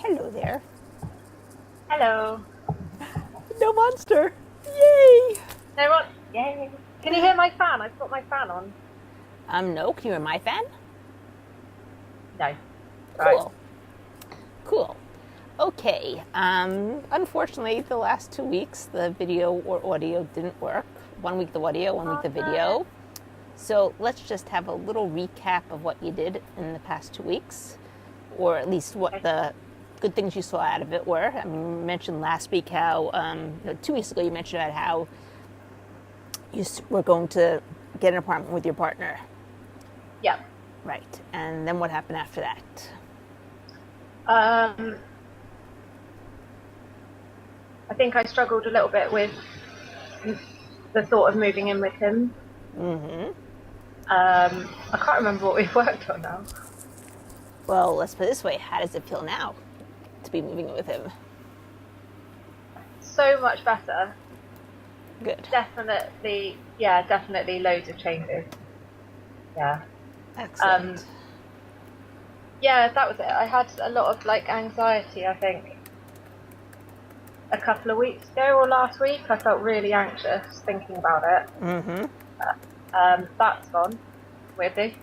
Hello there. Hello. No monster. Yay! No what? Yay. Can you hear my fan? I've got my fan on. No, can you hear my fan? No. Right. Cool. Cool. Okay. Unfortunately, the last 2 weeks, the video or audio didn't work. 1 week the audio, 1 week the video. So let's just have a little recap of what you did in the past 2 weeks, or at least what the good things you saw out of it were. I mean, you mentioned last week how, 2 weeks ago, you mentioned about how you were going to get an apartment with your partner. Yeah. Right. And then what happened after that? I think I struggled a little bit with the thought of moving in with him. I can't remember what we've worked on now. Well, let's put it this way. How does it feel now to be moving in with him? So much better. Good. Definitely loads of changes. Yeah. Excellent. Yeah, that was it. I had a lot of anxiety, I think. A couple of weeks ago or last week, I felt really anxious thinking about it. That's gone, weirdly.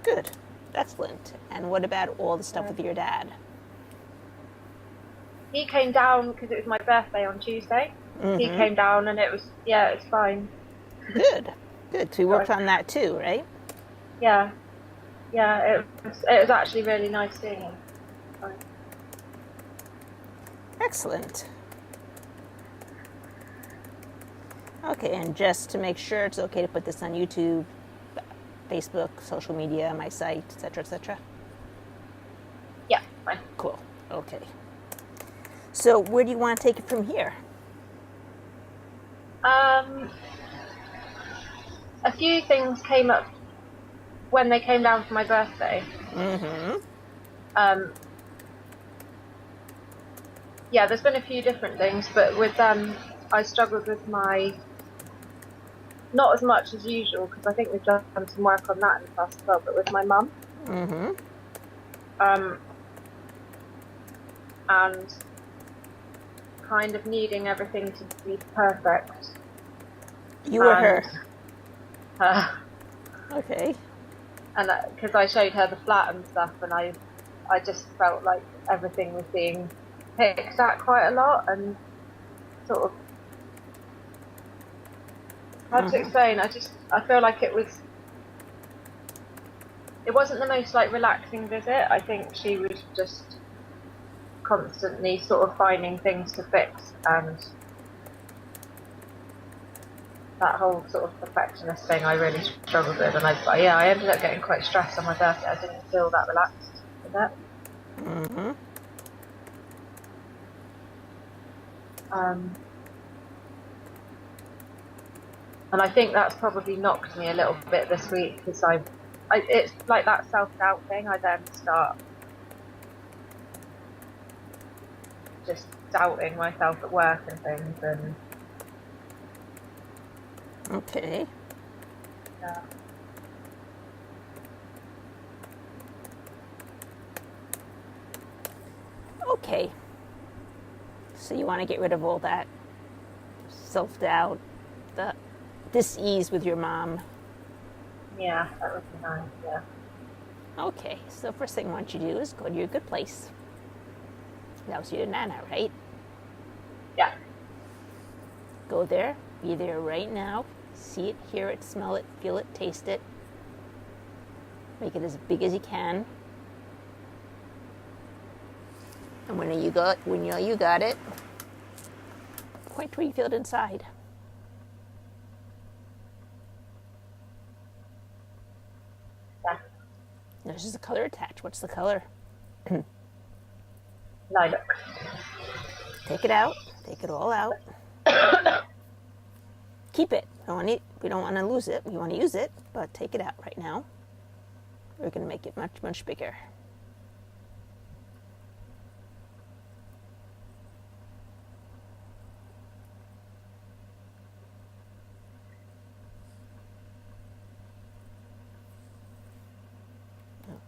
Good. Excellent. And what about all the stuff with your dad? He came down because it was my birthday on Tuesday. He came down and it's fine. Good. Good. So we worked on that too, right? Yeah. Yeah, it was actually really nice seeing him. Excellent. Okay, and just to make sure it's okay to put this on YouTube, Facebook, social media, my site, etc., etc. Yeah, fine. Cool. Okay. So where do you want to take it from here? A few things came up when they came down for my birthday. Yeah, there's been a few different things, but with them, I struggled with not as much as usual, because I think we've done some work on that in the past as well, but with my mum. And kind of needing everything to be perfect. You or her? Okay. And because I showed her the flat and stuff, and I just felt like everything was being picked at quite a lot, and sort of hard to explain. I feel like it wasn't the most relaxing visit. I think she was just constantly sort of finding things to fix, and that whole sort of perfectionist thing I really struggled with, and I ended up getting quite stressed on my birthday. I didn't feel that relaxed with it. And I think that's probably knocked me a little bit this week, because it's like that self-doubt thing. I then start just doubting myself at work and things, and Okay. yeah. Okay. So you want to get rid of all that self-doubt, the dis-ease with your mom. Yeah, that would be nice, yeah. Okay, so first thing I want you to do is go to your good place. That was your nana, right? Yeah. Go there, be there right now, see it, hear it, smell it, feel it, taste it. Make it as big as you can. And when you know you got it, point where you feel it inside. Yeah. There's just a color attached. What's the color? Lilac. Take it out. Take it all out. Keep it. We don't want to lose it. We want to use it, but take it out right now. We're going to make it much, much bigger.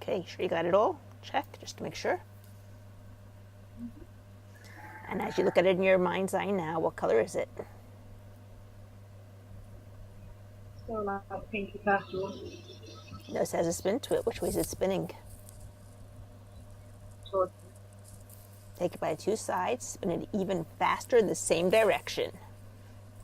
Okay, sure you got it all? Check, just to make sure. And as you look at it in your mind's eye now, what color is it? Still like pinky purple. Notice it has a spin to it. Which way is it spinning? Towards Take it by two sides, spin it even faster in the same direction.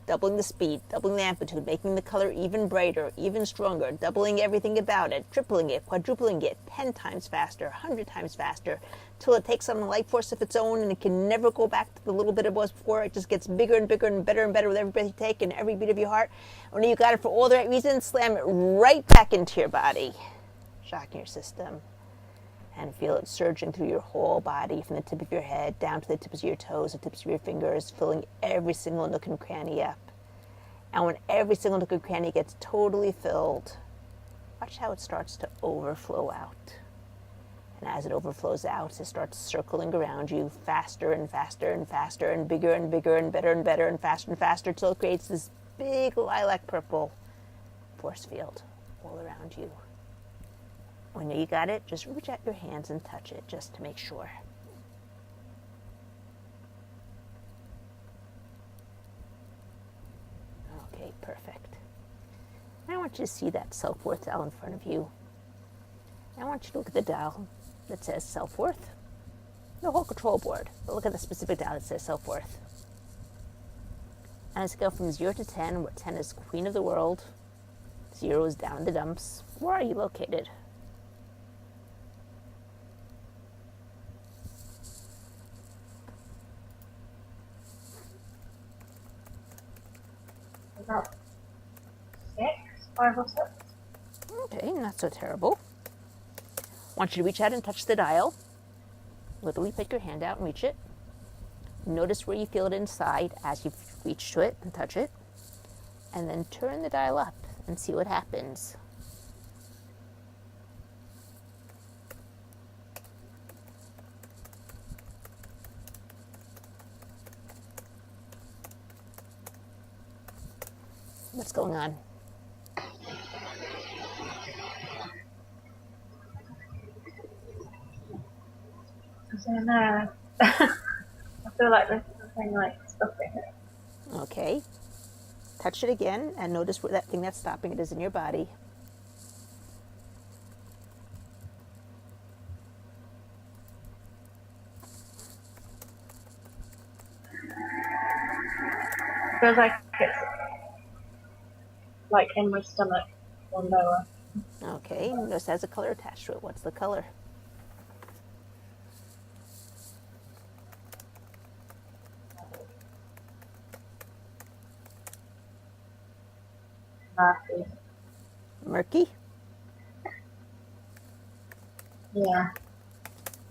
Doubling the speed, doubling the amplitude, making the color even brighter, even stronger, doubling everything about it, tripling it, quadrupling it, 10 times faster, 100 times faster, till it takes on a life force of its own and it can never go back to the little bit it was before. It just gets bigger and bigger and better with every breath you take and every beat of your heart. When you got it for all the right reasons, slam it right back into your body, shocking your system. And feel it surging through your whole body, from the tip of your head down to the tips of your toes, the tips of your fingers, filling every single nook and cranny up. And when every single nook and cranny gets totally filled, watch how it starts to overflow out. And as it overflows out, it starts circling around you faster and faster and faster and bigger and better and better and faster till it creates this big lilac purple force field all around you. When you got it, just reach out your hands and touch it just to make sure. Okay, perfect. Now I want you to see that self-worth dial in front of you. I want you to look at the dial that says self-worth. The whole control board, but look at the specific dial that says self-worth. And it's go from 0 to 10, where 10 is queen of the world, 0 is down in the dumps. Where are you located? about 5 or 6. Okay, not so terrible. I want you to reach out and touch the dial. Literally pick your hand out and reach it. Notice where you feel it inside as you reach to it and touch it. And then turn the dial up and see what happens. What's going on? I don't know. I feel like there's something like stopping it. Okay. Touch it again and notice where that thing that's stopping it is in your body. It feels like it's like in my stomach or lower. Okay, notice it has a color attached to it. What's the color? Murky. Murky? Yeah.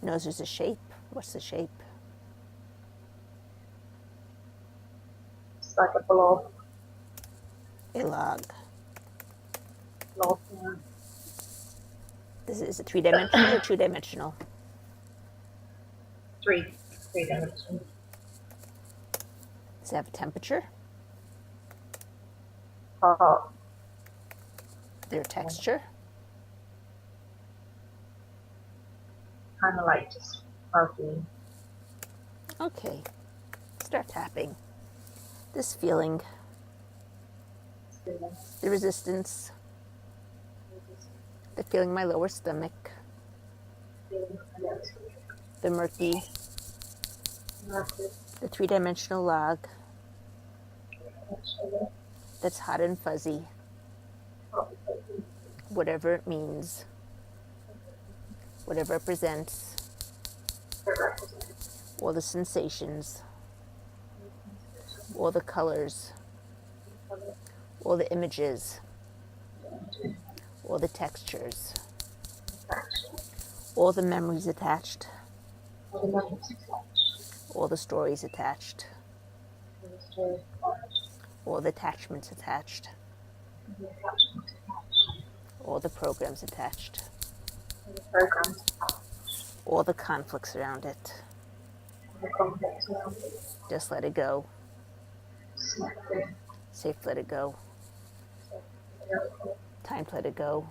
Notice there's a shape. What's the shape? It's like a blob. A log. Blob, yeah. Is it 3-dimensional or 2-dimensional? 3 dimensions. Does it have a temperature? Hot. Their texture? Kind of like just fuzzy. Okay. Start tapping. This feeling, the resistance, the feeling in my lower stomach, the murky, the 3-dimensional log that's hot and fuzzy, whatever it means, whatever it represents, all the sensations, all the colors, all the images, all the textures, all the memories attached, all the stories attached, all the attachments attached, all the programs attached, all the conflicts around it. Just let it go. Safe, let it go. Time to let it go.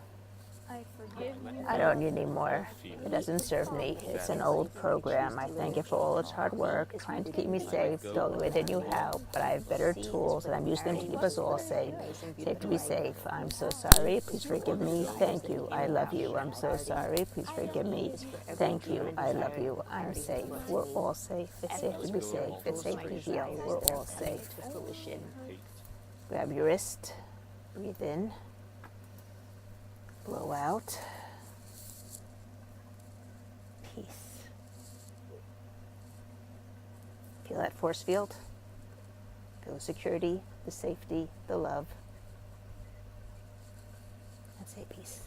I don't need any more. It doesn't serve me. It's an old program. I thank it for all its hard work, trying to keep me safe the only way they knew how. But I have better tools, and I'm using them to keep us all safe. Safe to be safe. I'm so sorry. Please forgive me. Thank you. I love you. I'm so sorry. Please forgive me. Thank you. I love you. I'm safe. We're all safe. It's safe to be safe. It's safe to heal. We're all safe. Grab your wrist. Breathe in. Blow out. Peace. Feel that force field. Feel the security, the safety, the love. And say peace.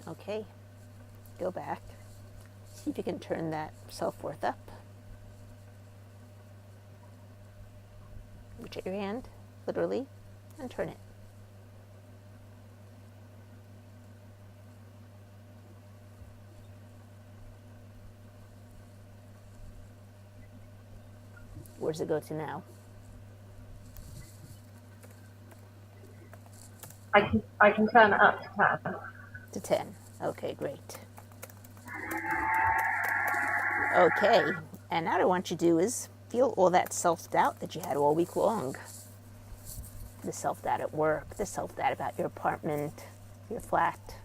Okay. Go back. See if you can turn that self-worth up. Reach out your hand, literally, and turn it. Where does it go to now? I can turn it up to 10. To 10. Okay, great. Okay, and now what I want you to do is feel all that self-doubt that you had all week long. The self-doubt at work, the self-doubt about your apartment, your flat,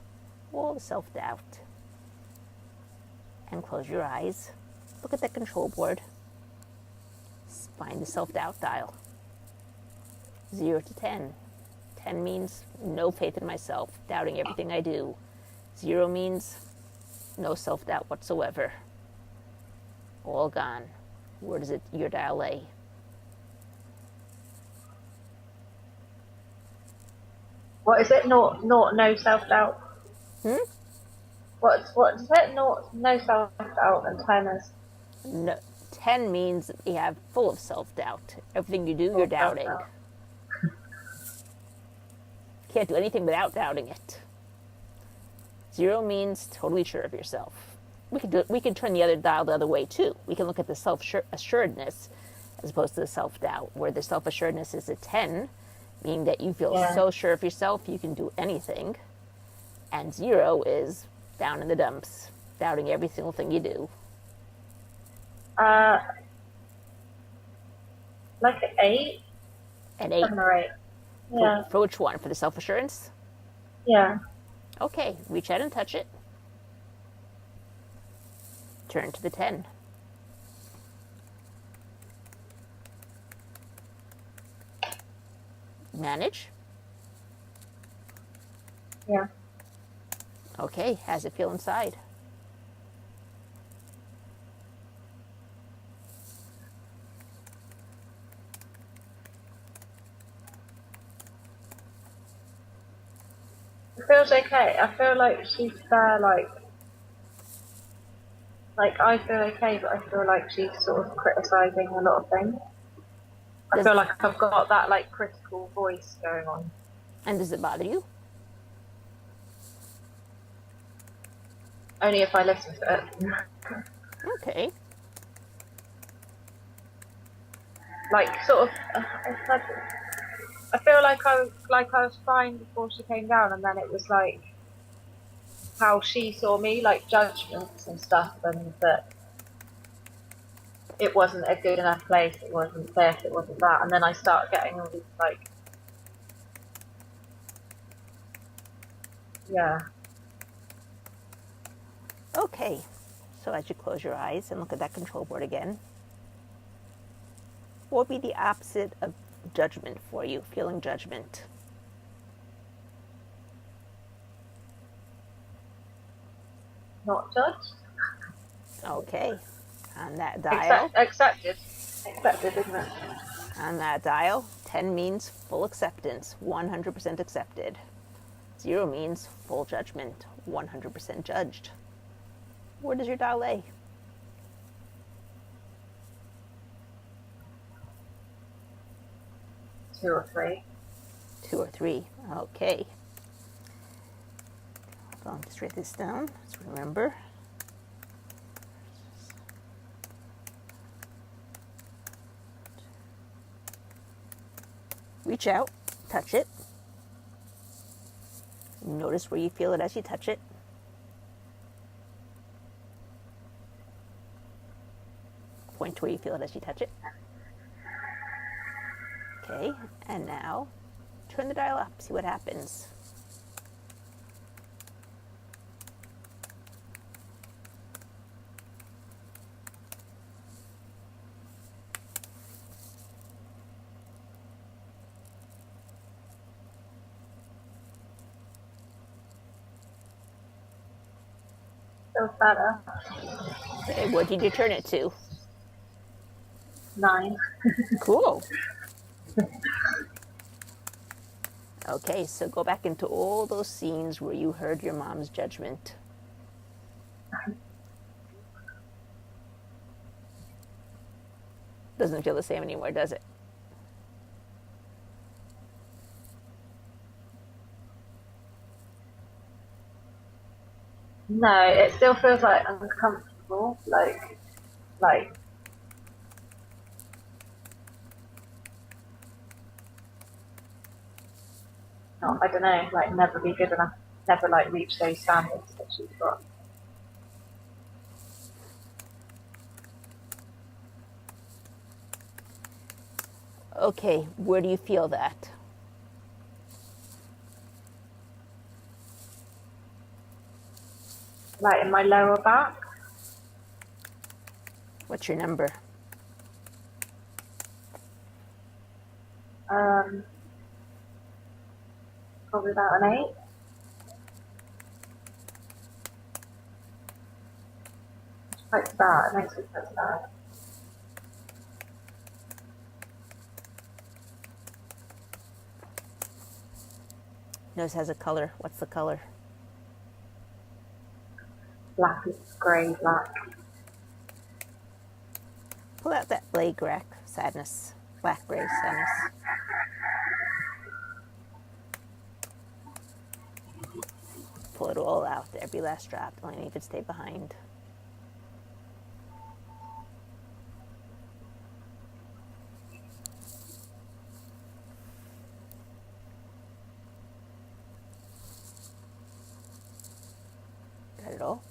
all the self-doubt. And close your eyes. Look at that control board. Find the self-doubt dial. 0 to 10. 10 means no faith in myself, doubting everything I do. 0 means no self-doubt whatsoever. All gone. Where does your dial lay? What is it? No self-doubt? What is it? No self-doubt, and 10 is? No, 10 means you have full of self-doubt. Everything you do, you're doubting. Can't do anything without doubting it. 0 means totally sure of yourself. We can turn the other dial the other way too. We can look at the self-assuredness as opposed to the self-doubt, where the self-assuredness is a 10, meaning that you feel so sure of yourself you can do anything. And 0 is down in the dumps, doubting every single thing you do. Like an 8? An 8. 7 or 8. Yeah. For which one? For the self-assurance? Yeah. Okay, reach out and touch it. Turn to the 10. Manage. Yeah. Okay, how's it feel inside? It feels okay. I feel like she's there, like I feel okay, but I feel like she's sort of criticising a lot of things. I feel like I've got that like critical voice going on. And does it bother you? Only if I listen to it. Okay. Like sort of, I feel like I was fine before she came down, and then it was like how she saw me, like judgments and stuff, and that it wasn't a good enough place, it wasn't this, it wasn't that, and then I start getting all these like, yeah. Okay, so as you close your eyes and look at that control board again, what would be the opposite of judgment for you, feeling judgment? Not judged. Okay, on that dial. Accepted, isn't it? On that dial, 10 means full acceptance, 100% accepted. 0 means full judgment, 100% judged. Where does your dial lay? 2 or 3. 2 or 3. Okay. Hold on, just write this down. Let's remember. Reach out, touch it. Notice where you feel it as you touch it. Point to where you feel it as you touch it. Okay, and now turn the dial up, see what happens. Feels better. Okay, what did you turn it to? 9. Cool. Okay, so go back into all those scenes where you heard your mom's judgment. Doesn't feel the same anymore, does it? No, it still feels like uncomfortable, like, not, I don't know, like never be good enough, never like reach those standards that she's got. Okay, where do you feel that? Like in my lower back. What's your number? Probably about an 8. It's quite bad, it makes me quite sad. Nose has a color. What's the color? Black, grey, black. Pull out that black sadness. Black gray sadness. Pull it all out, every last drop. Don't let it stay behind. Got it all?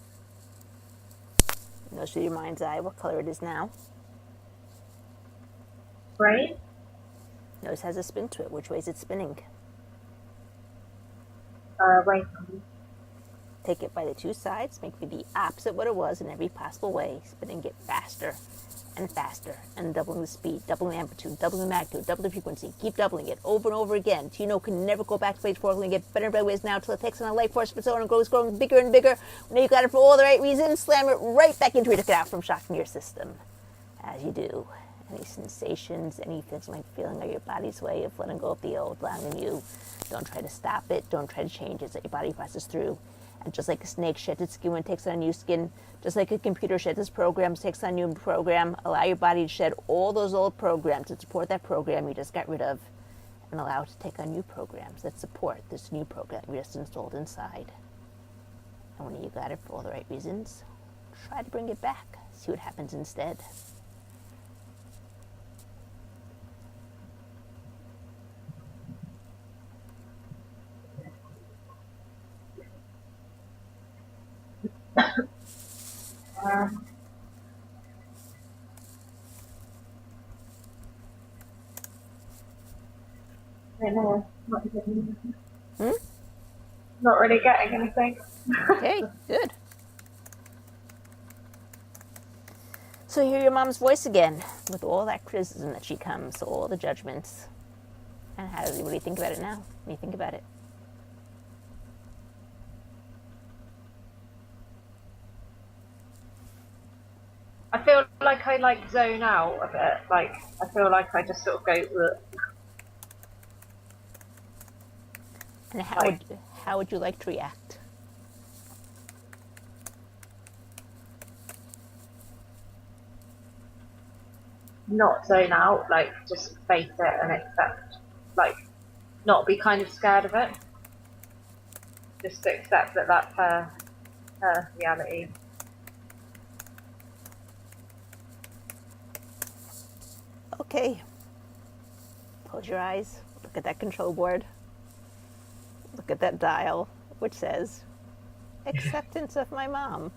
Notice with your mind's eye what color it is now. Grey? Notice has a spin to it. Which way is it spinning? Away from me. Take it by the two sides, make it the opposite what it was in every possible way, spinning it faster and faster, and doubling the speed, doubling the amplitude, doubling the magnitude, doubling the frequency. Keep doubling it over and over again till you know it can never go back to phase 4. It's going to get better and better ways now till it takes on a life force of its own and grows, growing bigger and bigger. When you got it for all the right reasons, slam it right back into it to get out from shocking your system. As you do, any sensations, anything like feeling of your body's way of letting go of the old, allowing the new. Don't try to stop it. Don't try to change it. Let your body passes through. And just like a snake sheds its skin when it takes on new skin, just like a computer sheds its programs, takes on new program, allow your body to shed all those old programs that support that program you just got rid of, and allow it to take on new programs that support this new program you just installed inside. And when you got it for all the right reasons, try to bring it back. See what happens instead. I don't know. Not really getting anything. Okay, good. So hear your mom's voice again with all that criticism that she comes, all the judgments. And what do you think about it now? What do you think about it? I feel like I like zone out a bit. Like I feel like I just sort of go. Ugh. And how would you like to react? Not zone out. Like just face it and accept. Like not be kind of scared of it. Just to accept that that's her reality. Okay. Close your eyes. Look at that control board. Look at that dial. which says, acceptance of my mom.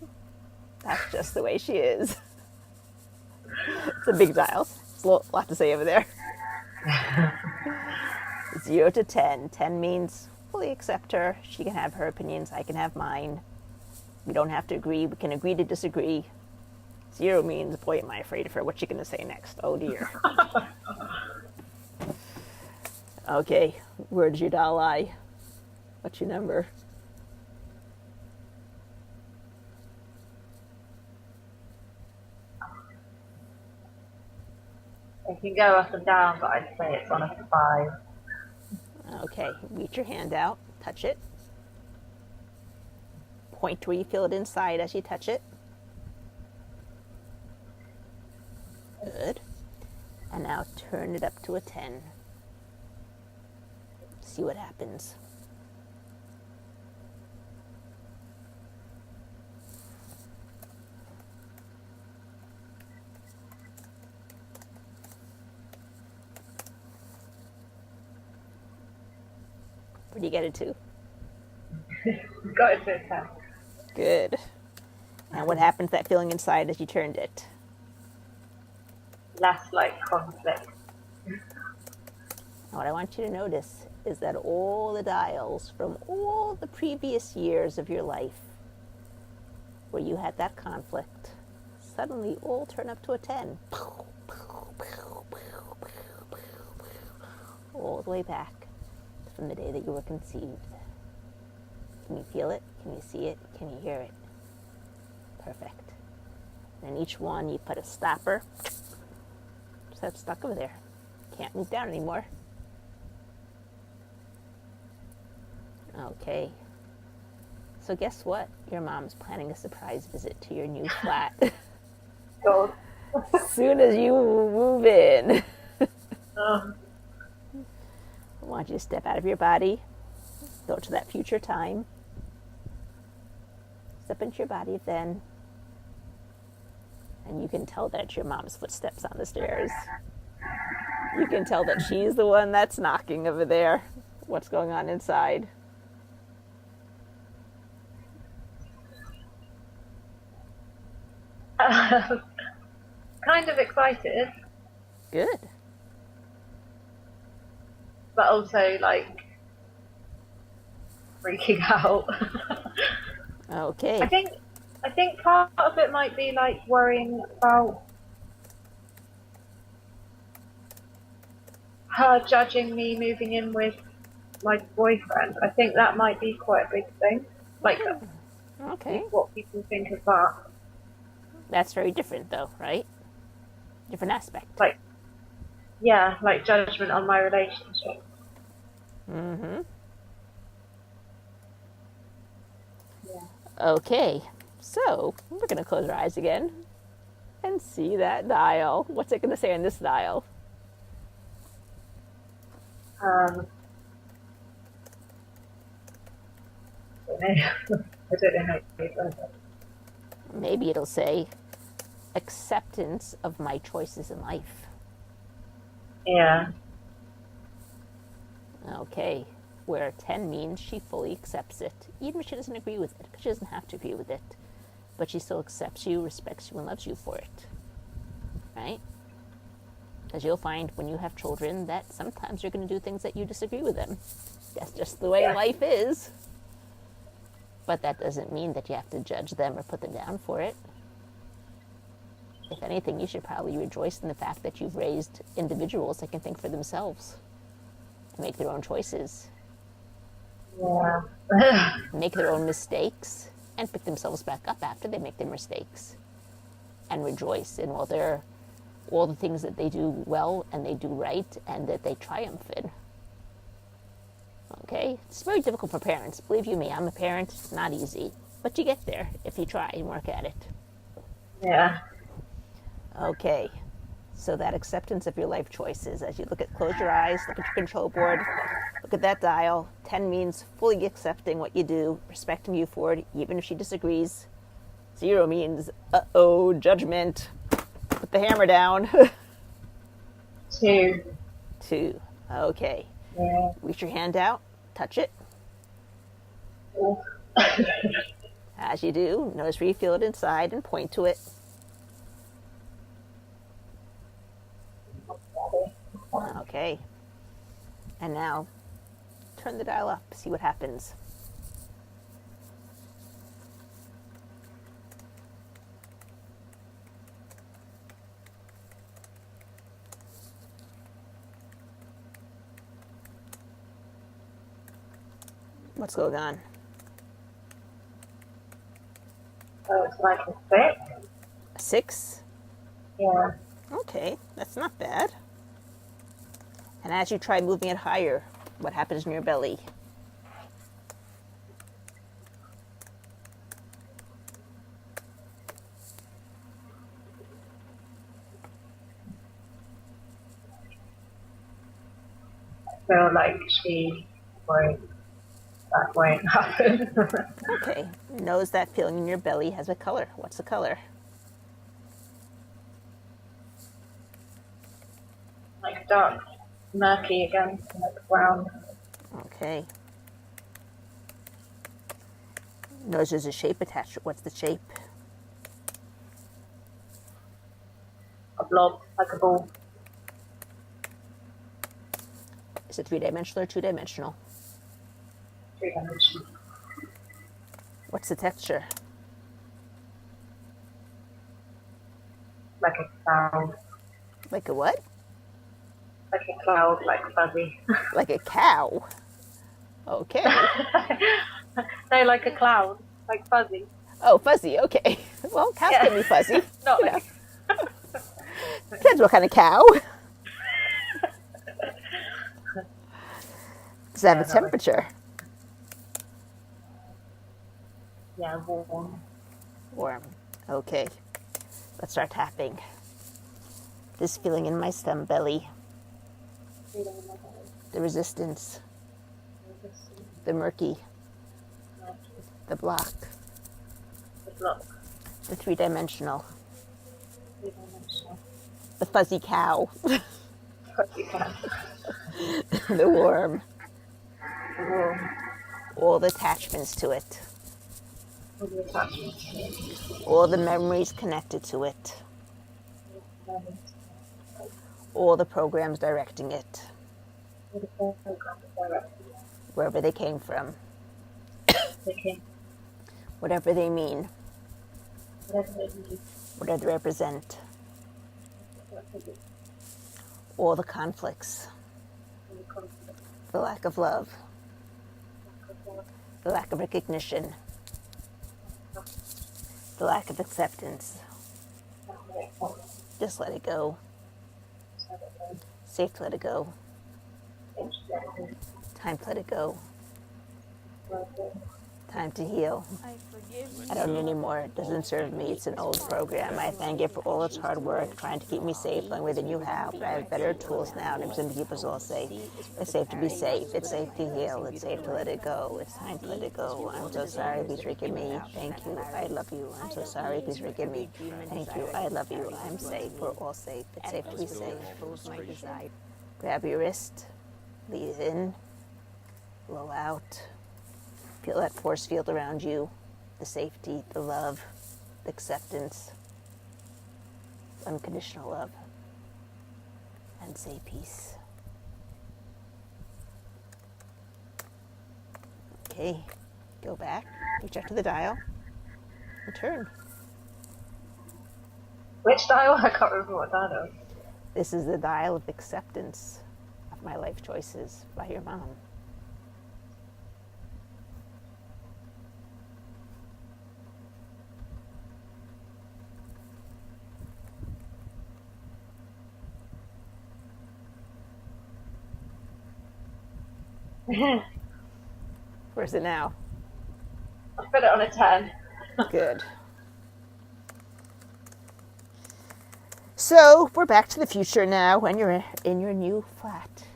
That's just the way she is. It's a big dial. It's a lot to say over there. 0 to 10. 10 means fully accept her. She can have her opinions. I can have mine. We don't have to agree. We can agree to disagree. 0 means, boy, am I afraid of her. What's she going to say next? Oh, dear. Okay, where does your doll lie? What's your number? It can go up and down, but I'd say it's on a 5. Okay, reach your hand out, touch it. Point to where you feel it inside as you touch it. Good. And now turn it up to a 10. See what happens. Where do you get it to? Got it to a 10. Good. And what happened to that feeling inside as you turned it? Less like conflict. And what I want you to notice is that all the dials from all the previous years of your life where you had that conflict suddenly all turn up to a 10. All the way back from the day that you were conceived. Can you feel it? Can you see it? Can you hear it? Perfect. And in each one you put a stopper. Just have it stuck over there. Can't move down anymore. Okay. So guess what? Your mom's planning a surprise visit to your new flat. God. As soon as you move in. I want you to step out of your body, go to that future time, step into your body then, and you can tell that it's your mom's footsteps on the stairs. You can tell that she's the one that's knocking over there. What's going on inside? Kind of excited, Good. but also like freaking out. Okay. I think part of it might be like worrying about her judging me moving in with my boyfriend. I think that might be quite a big thing. Like, Okay. what people think of that. That's very different though, right? Different aspect. Like, yeah, like judgment on my relationship. Mm-hmm. Yeah. Okay. So, we're going to close our eyes again and see that dial. What's it going to say on this dial? I don't know. I don't know how to do that. Maybe it'll say acceptance of my choices in life. Yeah. Okay. Where 10 means she fully accepts it, even if she doesn't agree with it, because she doesn't have to agree with it. But she still accepts you, respects you, and loves you for it. Right? Because you'll find when you have children that sometimes you're going to do things that you disagree with them. That's just the way life is. But that doesn't mean that you have to judge them or put them down for it. If anything, you should probably rejoice in the fact that you've raised individuals that can think for themselves and make their own choices, Yeah. make their own mistakes, and pick themselves back up after they make their mistakes, and rejoice in all the things that they do well and they do right and that they triumph in. Okay? It's very difficult for parents. Believe you me, I'm a parent. It's not easy. But you get there if you try and work at it. Yeah. Okay. So that acceptance of your life choices, as you close your eyes, look at your control board, look at that dial. 10 means fully accepting what you do, respecting you for it, even if she disagrees. 0 means, uh-oh, judgment. Put the hammer down. 2. 2. Okay. Yeah. Reach your hand out. Touch it. Oh. As you do, notice where you feel it inside and point to it. Okay. And now turn the dial up, see what happens. What's going on? Oh, it's like a 6. A 6? Yeah. Okay, that's not bad. And as you try moving it higher, what happens in your belly? I feel like that won't happen. Okay, notice that feeling in your belly has a color. What's the color? Like dark, murky again, like brown. Okay. Notice there's a shape attached to it. What's the shape? A blob, like a ball. Is it 3-dimensional or 2-dimensional? 3-dimensional. What's the texture? Like a cloud. Like a what? Like a cloud, like fuzzy. Like a cow. Okay. No, like a cloud, like fuzzy. Oh, fuzzy. Okay. Well, cows Yeah. can be fuzzy. Not You like. know. Depends what kind of cow. Does it have a temperature? Yeah, warm. Warm. Okay. Let's start tapping. This feeling in my stem belly. The resistance. The murky. The block. The block. The 3-dimensional. 3-dimensional. The fuzzy cow. Fuzzy cat. The worm. Warm. All the attachments to it. All the attachments. All the memories connected to it. All the programs directing it. Wherever they came from. Whatever they mean. Whatever they represent. All the conflicts. The lack of love. The lack of recognition. The lack of acceptance. Just let it go. Safe to let it go. Time to let it go. Time to heal. I don't need anymore. It doesn't serve me. It's an old program. I thank it for all its hard work, trying to keep me safe longer than you have. But I have better tools now to keep us all safe. It's safe to be safe. It's safe to heal. It's safe to let it go. It's time to let it go. I'm so sorry. Please forgive me. Thank you. I love you. I'm so sorry. Please forgive me. Thank you. I love you. I'm safe. We're all safe. It's safe to be safe. Grab your wrist. Breathe in. Blow out. Feel that force field around you, the safety, the love, the acceptance, unconditional love, and say peace. Okay, go back, reach out to the dial, and turn. Which dial? I can't remember what dial it was. This is the dial of acceptance of my life choices by your mom. Where's it now? I put it on a 10. Good. So we're back to the future now when you're in your new flat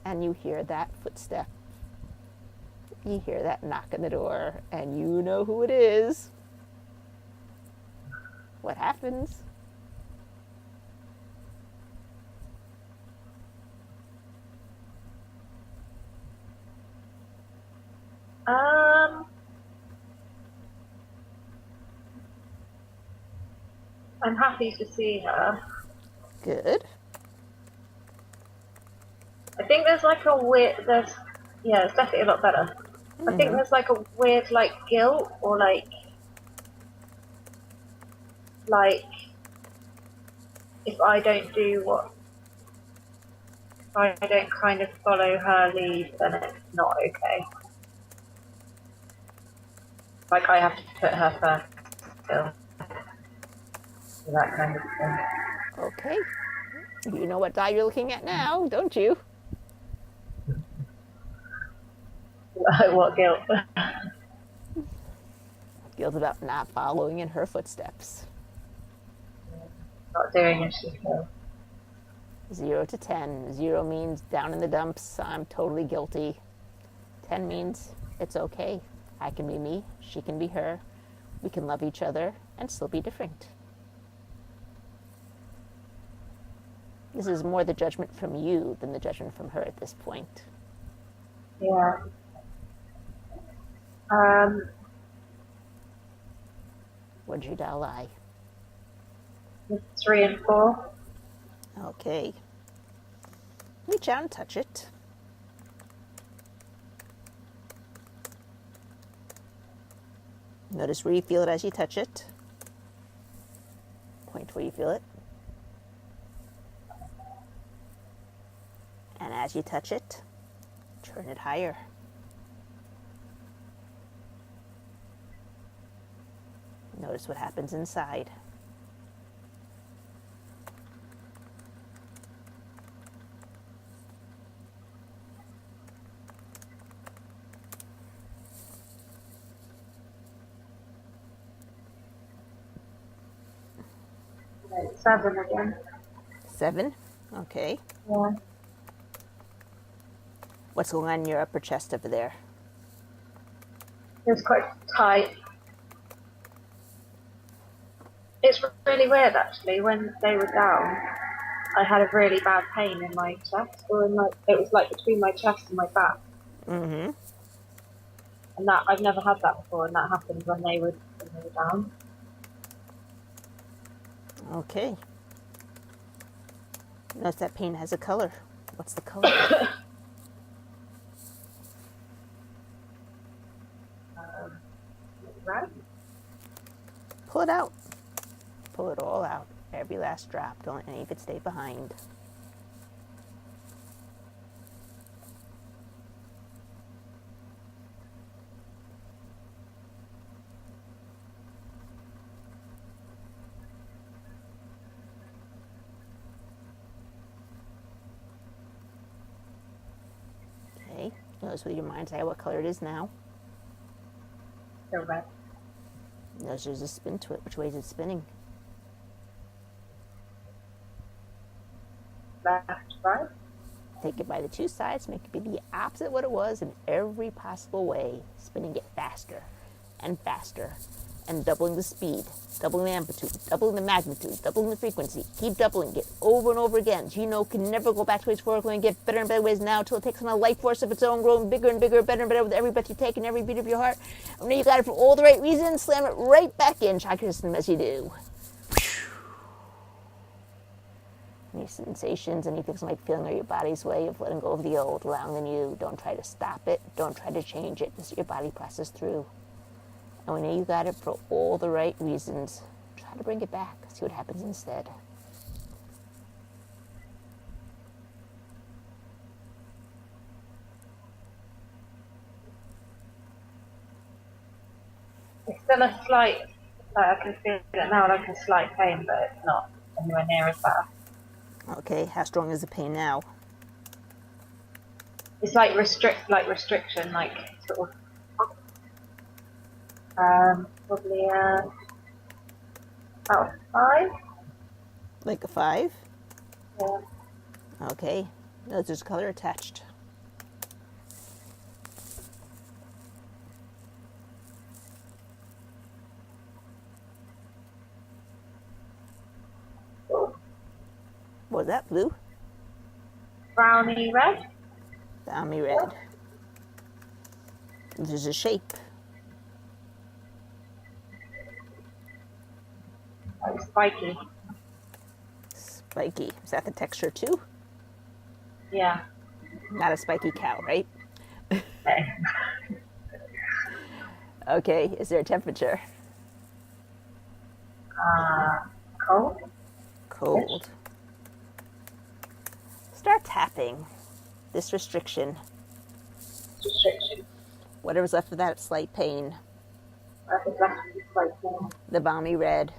and you hear that footstep. You hear that knock on the door and you know who it is. What happens? I'm happy to see her. Good. I think there's like a weird, yeah, it's definitely a lot better. I think there's like a weird like guilt or like if I don't do what, if I don't kind of follow her lead, then it's not okay. Like I have to put her first still. So that kind of thing. Okay. You know what die you're looking at now, don't you? What guilt? Guilt about not following in her footsteps. Not doing as she says. 0 to 10. 0 means down in the dumps, I'm totally guilty. 10 means it's okay. I can be me, she can be her. We can love each other and still be different. This is more the judgment from you than the judgment from her at this point. Yeah. What'd your doll lie? 3 and 4. Okay. Reach out and touch it. Notice where you feel it as you touch it. Point where you feel it. And as you touch it, turn it higher. Notice what happens inside. Right, 7 again. 7. Okay. Yeah. What's going on in your upper chest over there? It was quite tight. It's really weird actually. When they were down, I had a really bad pain in my chest, or in it was like between my chest and my back. Mm-hmm. And that I've never had that before, and that happened when they were down. Okay. Notice that pain has a color. What's the color? Right? Pull it out. Pull it all out. Every last drop. Don't let any of it stay behind. Okay. Notice with your mind's eye what color it is now. So red. Notice there's a spin to it. Which way is it spinning? Left, right. Take it by the two sides, make it be the opposite of what it was in every possible way. Spinning it faster and faster and doubling the speed, doubling the amplitude, doubling the magnitude, doubling the frequency. Keep doubling it over and over again. So you know can never go back to its fork and get better and better ways now until it takes on a life force of its own, growing bigger and bigger, better and better with every breath you take and every beat of your heart. And when you got it for all the right reasons, slam it right back in. Shock your system as you do. Any sensations, anything like feeling or your body's way of letting go of the old, allowing the new. Don't try to stop it. Don't try to change it. Just let your body process through. And when you got it for all the right reasons, try to bring it back. See what happens instead. It's still a slight, like I can feel it now, like a slight pain, but it's not anywhere near as bad. Okay, how strong is the pain now? It's like restriction, like sort of. Probably about 5. Like a 5? Yeah. Okay, no, there's color attached. What was that, blue? Browny red. Browny red. There's a shape. Like spiky. Spiky. Is that the texture too? Yeah. Not a spiky cow, right? Okay. Okay. Is there a temperature? Cold. Cold. Start tapping. This restriction. Restriction. Whatever's left of that slight pain. I think that's like The balmy red.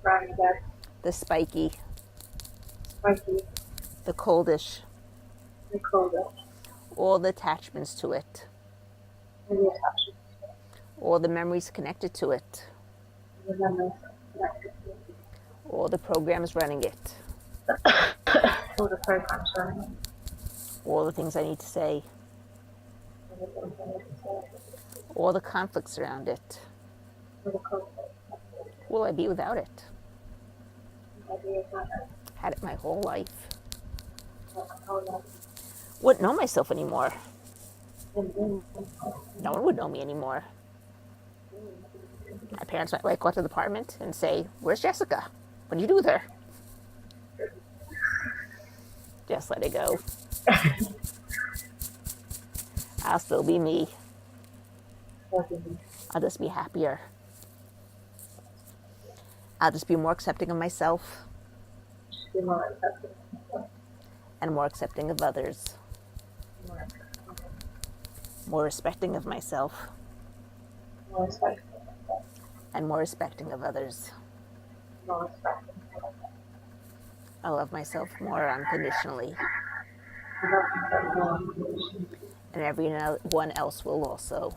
brownie red. The spiky. Spiky. The coldish. The colder. All the attachments to it. And the attachment. All the memories connected to it. The memories connected to it. All the programs running it. All the programs running. All the things I need to say. All the things I need to say. All the conflicts around it. All the conflicts. Who will I be without it? Ideas like Had it my whole life. that. Wouldn't know myself anymore. No one would know me anymore. My parents might like go to the apartment and say, "Where's Jessica? What did you do with her?" Just let it go. I'll still be me. I'll just be happier. I'll just be more accepting of myself and more accepting of others. More respecting of myself and more respecting of others. I love myself more unconditionally, and everyone else will also.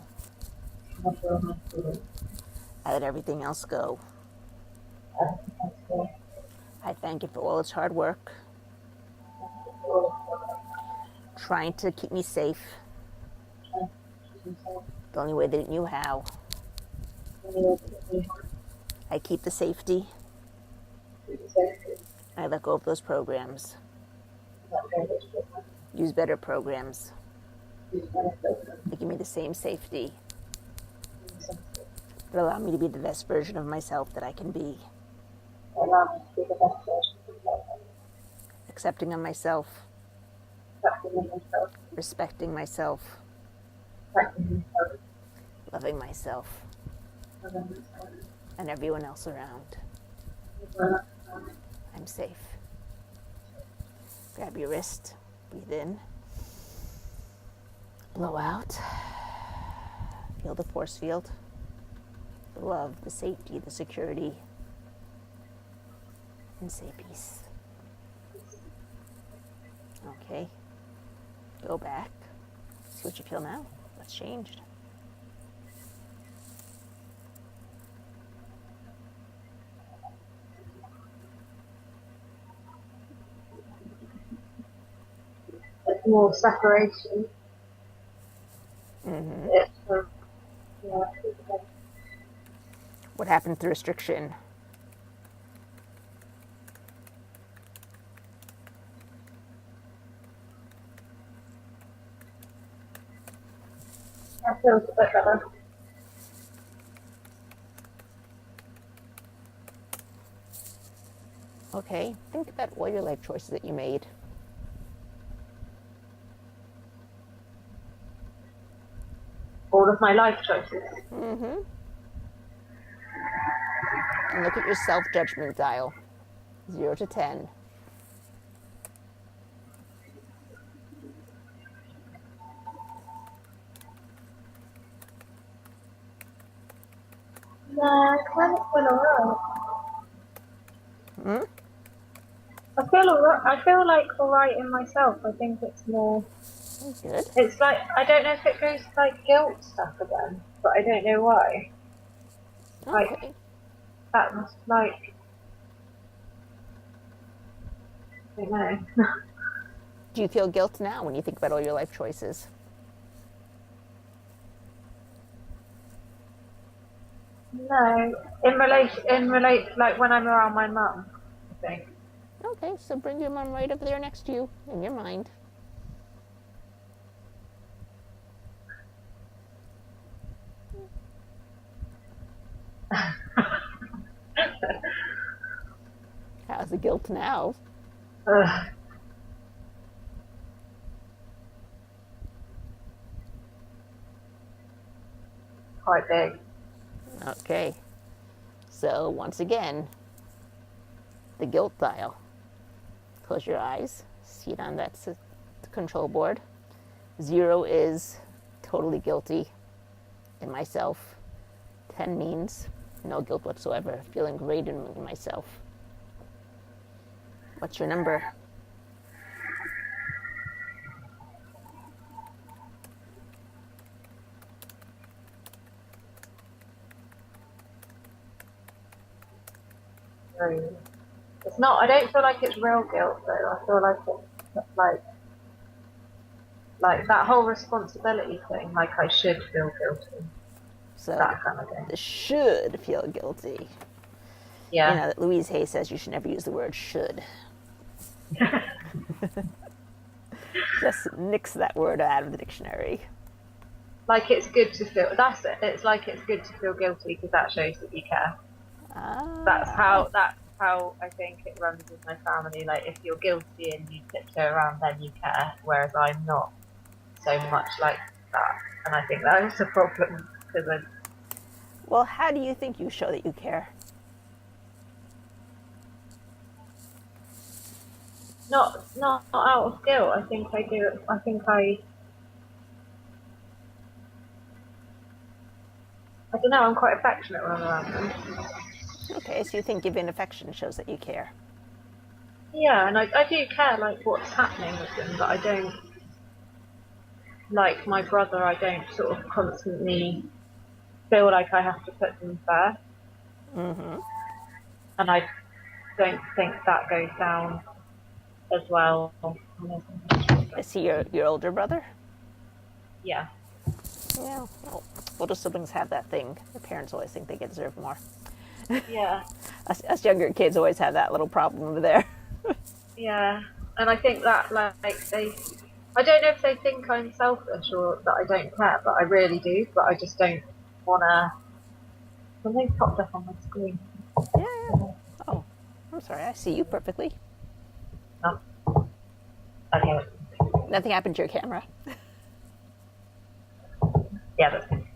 I let everything else go. I thank it for all its hard work, trying to keep me safe the only way that it knew how. I keep the safety. I let go of those programs. Use better programs. They give me the same safety, but allow me to be the best version of myself that I can be. Accepting of myself. Respecting myself. Loving myself. And everyone else around. I'm safe. Grab your wrist. Breathe in. Blow out. Feel the force field. The love, the safety, the security. And say peace. Okay. Go back. See what you feel now. What's changed? It's more separation. It's What happened to restriction? That feels a bit better. Okay, think about all your life choices that you made. All of my life choices. And look at your self-judgment dial. 0 to 10. Yeah, I kind of feel alright. I feel like alright in myself. I think it's more. Good. It's like I don't know if it goes to like guilt stuff again, but I don't know why. Like Okay. that must like. I don't know. Do you feel guilt now when you think about all your life choices? No, like when I'm around my mum, I think. Okay, so bring your mom right over there next to you in your mind. the guilt now. Ugh. Quite big. Okay. So once again, the guilt dial. Close your eyes. See it on that control board. 0 is totally guilty in myself. 10 means no guilt whatsoever, feeling great in myself. What's your number? It's not. I don't feel like it's real guilt though. I feel like it's like that whole responsibility thing. Like I should feel guilty. So That kind of thing. the should feel guilty. Yeah. You know, Louise Hay says you should never use the word should. Just nix that word out of the dictionary. Like it's good to feel. That's it. It's like it's good to feel guilty because that shows that you care. That's how I think it runs with my family. Like if you're guilty and you tiptoe around, then you care. Whereas I'm not so much like that, and I think that is a problem because Well, how do you think you show that you care? not out of guilt. I think I do. I think I don't know. I'm quite affectionate when I'm around them. Okay, so you think giving affection shows that you care. Yeah, and I do care like what's happening with them, but I don't like my brother. I don't sort of constantly feel like I have to put them first. And I don't think that goes down as well. I see your older brother. Yeah. Yeah, well, older siblings have that thing. Their parents always think they deserve more. Yeah. Us younger kids always have that little problem over there. Yeah. And I think that like I don't know if they think I'm selfish or that I don't care, but I really do. But I just don't wanna. Something popped up on my screen. Yeah. Oh, I'm sorry. I see you perfectly. Oh. Okay. Nothing happened to your camera. Yeah, that's good.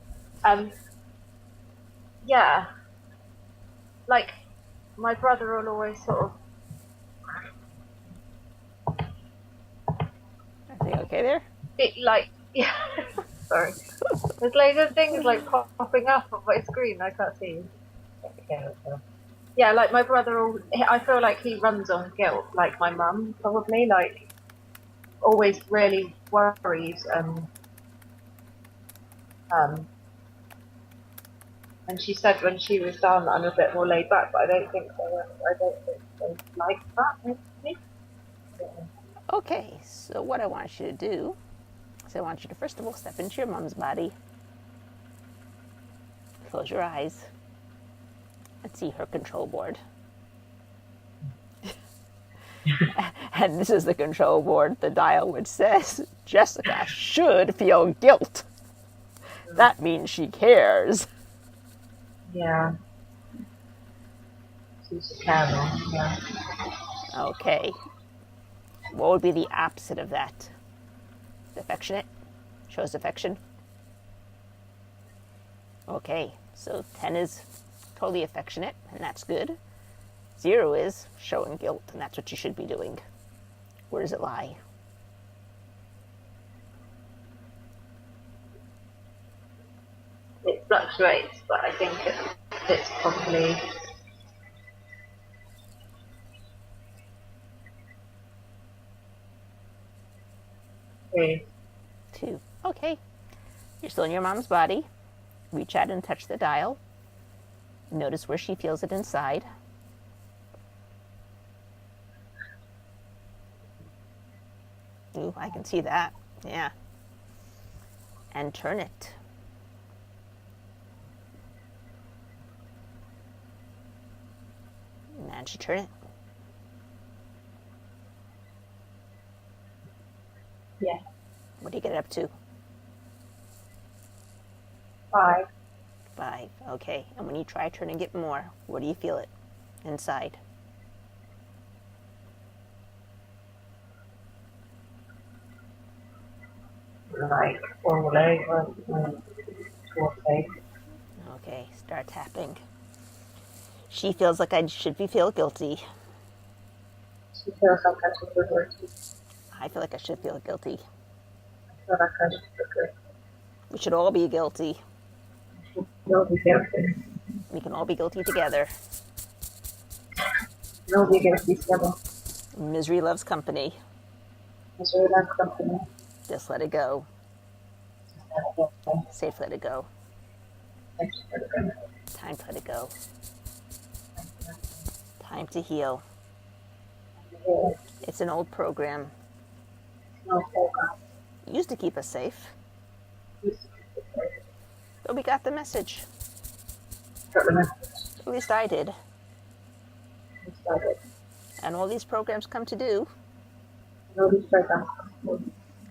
Yeah. Like, my brother will always sort of. Are you okay there? Like, yeah. Sorry. There's loads of things like popping up on my screen. I can't see. Yeah, like my brother. I feel like he runs on guilt, like my mum probably. Like, always really worried. And she said when she was down that I'm a bit more laid back, but I don't think they like that. Maybe. Okay, so what I want you to do is I want you to first of all step into your mom's body, close your eyes, and see her control board. And this is the control board, the dial, which says Jessica should feel guilt. That means she cares. Yeah. She's terrible. Yeah. Okay. What would be the opposite of that? Affectionate? Shows affection? Okay, so 10 is totally affectionate, and that's good. 0 is showing guilt, and that's what you should be doing. Where does it lie? It fluctuates, but I think it's probably. Three. 2. Okay. You're still in your mom's body. Reach out and touch the dial. Notice where she feels it inside. Ooh, I can see that. Yeah. And turn it. Manage to turn it. Yeah. What do you get it up to? 5. 5. Okay. And when you try turning it more, where do you feel it inside? like all over and towards me. Okay, start tapping. She feels like I should feel guilty. She feels like I should feel guilty. I feel like I should feel guilty. I feel like I should feel guilty. We should all be guilty. You'll be guilty. We can all be guilty together. You'll be guilty together. Misery loves company. Misery loves company. Just let it go. Just let it go. Safe, let it go. Safe, let it go. Time to let it go. Time to heal. It's an old program. No program. It used to keep us safe. Used to keep us safe. But we got the message. Got the message. At least I did. We started. And all these programs come to do And all these programs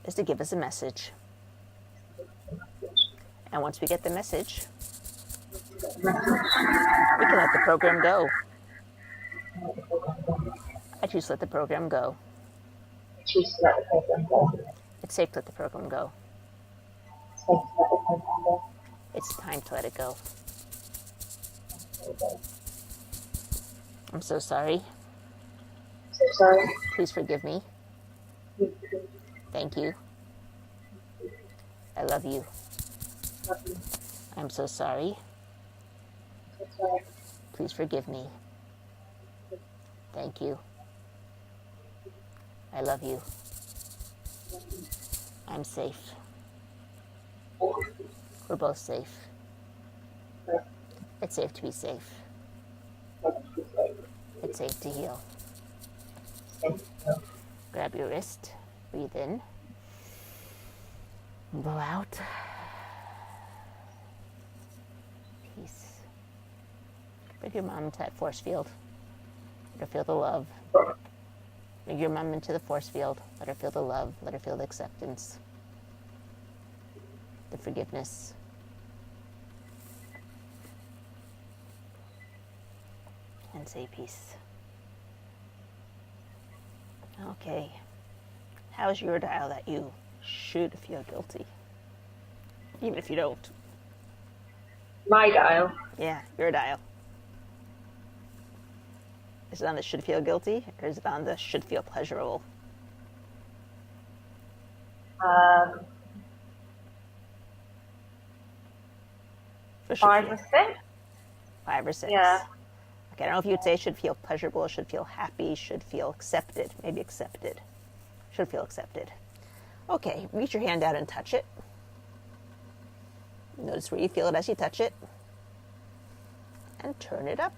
is to give us a message. And once we get the message, we can let the program go. I choose to let the program go. I choose to let the program go. It's safe to let the program go. It's safe to let the program go. It's time to let it go. I'm so sorry. So sorry. Please forgive me. Thank you. I love you. Love you. I'm so sorry. So sorry. Please forgive me. Thank you. I love you. I'm safe. We're both safe. It's safe to be safe. It's safe to heal. Grab your wrist. Breathe in. Blow out. Peace. Bring your mom into that force field. Let her feel the love. Bring your mom into the force field. Let her feel the love. Let her feel the acceptance. The forgiveness. And say peace. Okay. How's your dial that you should feel guilty? Even if you don't. My dial. Yeah, your dial. Is it on the should feel guilty, or is it on the should feel pleasurable? 5 or 6. 5 or 6. Yeah. Okay, I don't know if you would say should feel pleasurable, should feel happy, should feel accepted. Maybe accepted. Should feel accepted. Okay, reach your hand out and touch it. Notice where you feel it as you touch it. And turn it up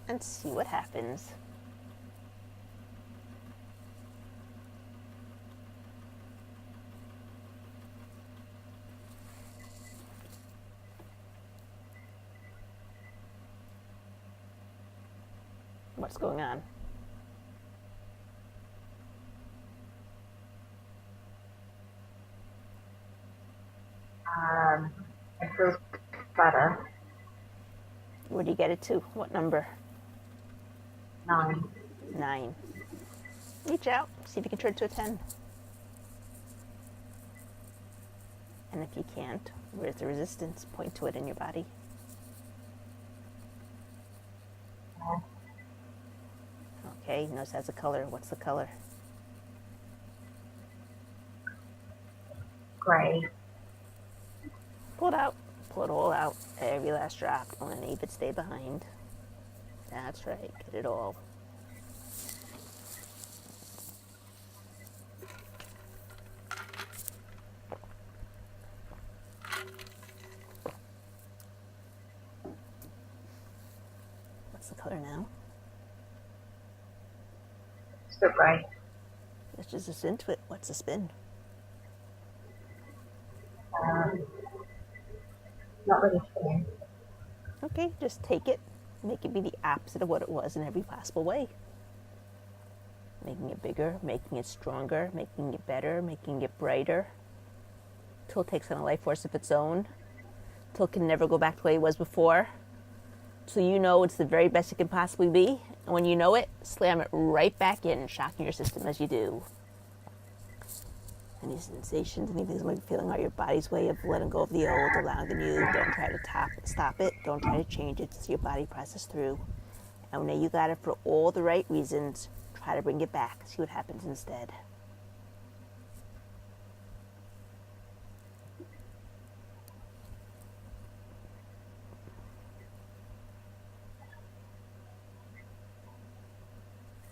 and see what happens. What's going on? It feels better. Where do you get it to? What number? 9. 9. Reach out. See if you can turn it to a 10. And if you can't, where's the resistance? Point to it in your body. Okay, notice it has a color. What's the color? Grey. Pull it out. Pull it all out. Every last drop. Don't let any of it stay behind. That's right. Get it all. What's the color now? Still grey. Let's just listen into it. What's the spin? Not really feeling. Okay, just take it. Make it be the opposite of what it was in every possible way. Making it bigger, making it stronger, making it better, making it brighter. Till it takes on a life force of its own. Till it can never go back to the way it was before. Till you know it's the very best it can possibly be. And when you know it, slam it right back in, shocking your system as you do. Any sensations, anything like feeling out your body's way of letting go of the old, allowing the new. Don't try to stop it. Don't try to change it. Just your body process through. And when you got it for all the right reasons, try to bring it back. See what happens instead.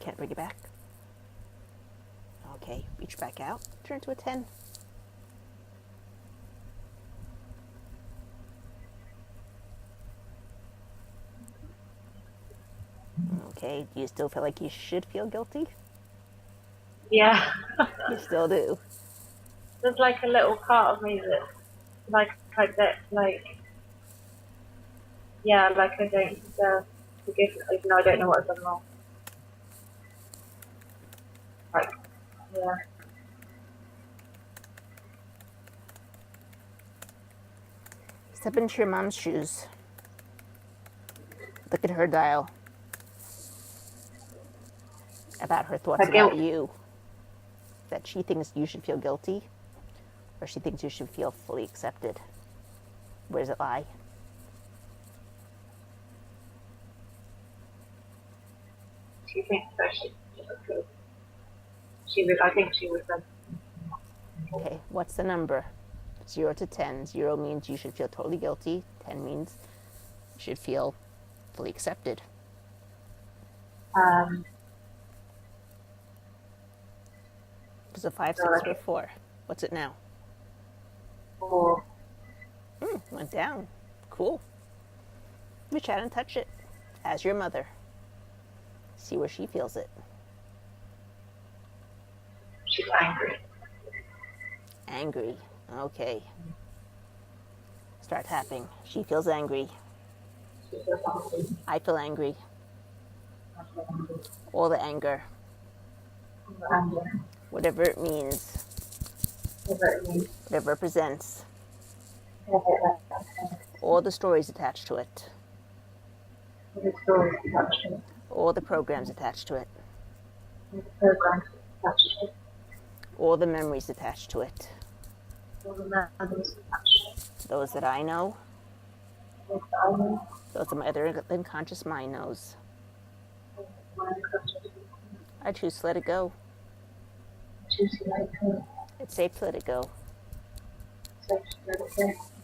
Can't bring it back? Okay, reach back out. Turn to a 10. Okay, do you still feel like you should feel guilty? Yeah. You still do. There's like a little part of me that, like yeah, like I don't deserve forgiveness, even though I don't know what I've done wrong. Like, yeah. Step into your mom's shoes. Look at her dial about her thoughts Her guilt. about you. That she thinks you should feel guilty, or she thinks you should feel fully accepted. Where does it lie? She thinks that I think she was Okay, what's the number? 0 to 10. 0 means you should feel totally guilty. 10 means you should feel fully accepted. It was a 5, 6, or 4. What's it now? 4. Went down. Cool. Reach out and touch it as your mother. See where she feels it. She's angry. Angry. Okay. Start tapping. She feels angry. I feel angry. All the anger. Whatever it means. Whatever it represents. All the stories attached to it. All the programs attached to it. All the memories attached to it. Those that I know. Those that my other unconscious mind knows. I choose to let it go. It's safe to let it go.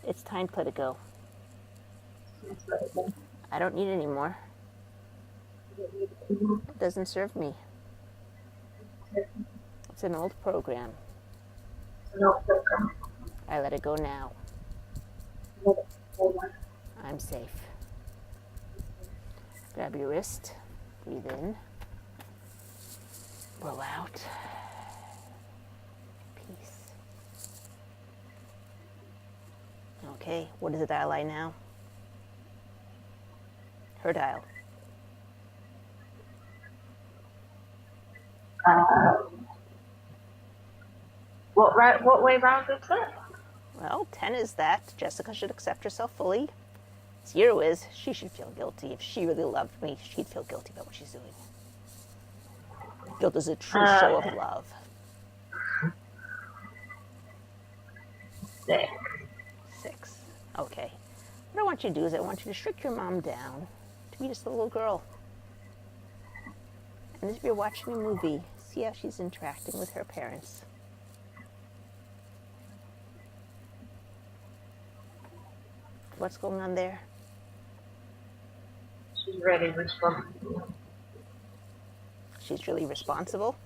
It's time to let it go. I don't need it anymore. It doesn't serve me. It's an old program. I let it go now. I'm safe. Grab your wrist. Breathe in. Blow out. Peace. Okay, what is the dial line now? Her dial. What way round is it? Well, 10 is that Jessica should accept herself fully. 0 is she should feel guilty. If she really loved me, she'd feel guilty about what she's doing. Guilt is a true show of love. 6. Okay. What I want you to do is I want you to shrink your mom down to be just a little girl. And as if you're watching a movie, see how she's interacting with her parents. What's going on there? She's really responsible. She's really responsible?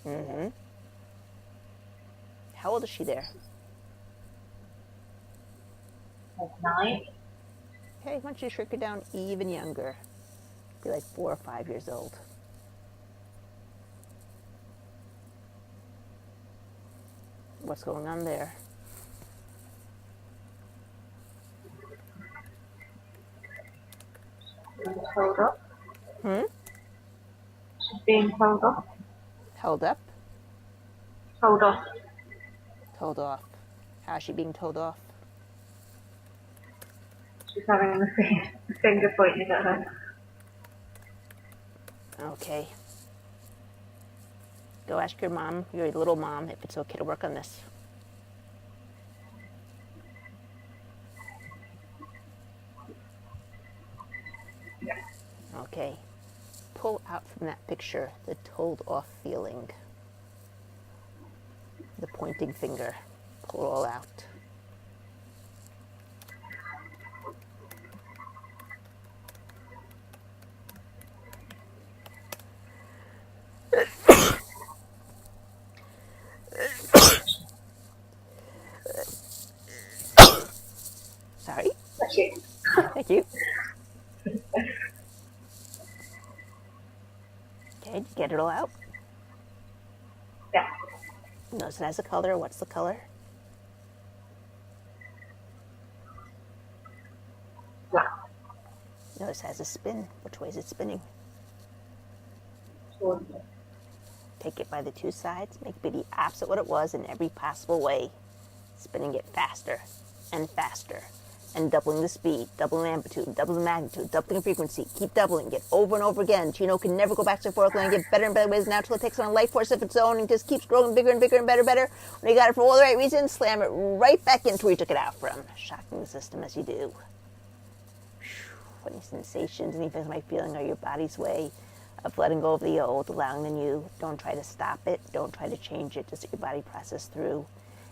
Mm-hmm. How old is she there? 9. Okay, I want you to shrink her down even younger. Be like 4 or 5 years old. What's going on there? Being told off. She's being told off. Held up? Told off. Told off. How's she being told off? She's having the finger pointed at her. Okay. Go ask your mom, your little mom, if it's okay to work on this. Okay. Pull out from that picture the told off feeling. The pointing finger. Pull it all out. Sorry. Okay. Thank you. Okay, get it all out. Yeah. Notice it has a color. What's the color? Black. Notice it has a spin. Which way is it spinning? Towards me. Take it by the two sides. Make it be the opposite what it was in every possible way. Spinning it faster and faster. And doubling the speed, doubling the amplitude, doubling the magnitude, doubling the frequency. Keep doubling it over and over again. Chino can never go back to the fourth line and get better and better ways now until it takes on a life force of its own and just keeps growing bigger and bigger and better. When you got it for all the right reasons, slam it right back into where you took it out from. Shocking the system as you do. Any sensations, anything that might feeling are your body's way of letting go of the old, allowing the new. Don't try to stop it. Don't try to change it. Just let your body process through.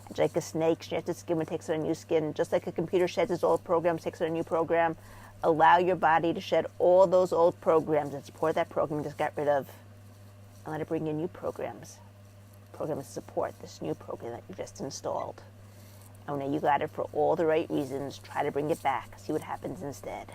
And like a snake sheds its skin when it takes on a new skin, just like a computer sheds its old programs, takes on a new program, allow your body to shed all those old programs and support that program you just got rid of, and let it bring in new programs. Programs to support this new program that you just installed. And when you got it for all the right reasons, try to bring it back. See what happens instead.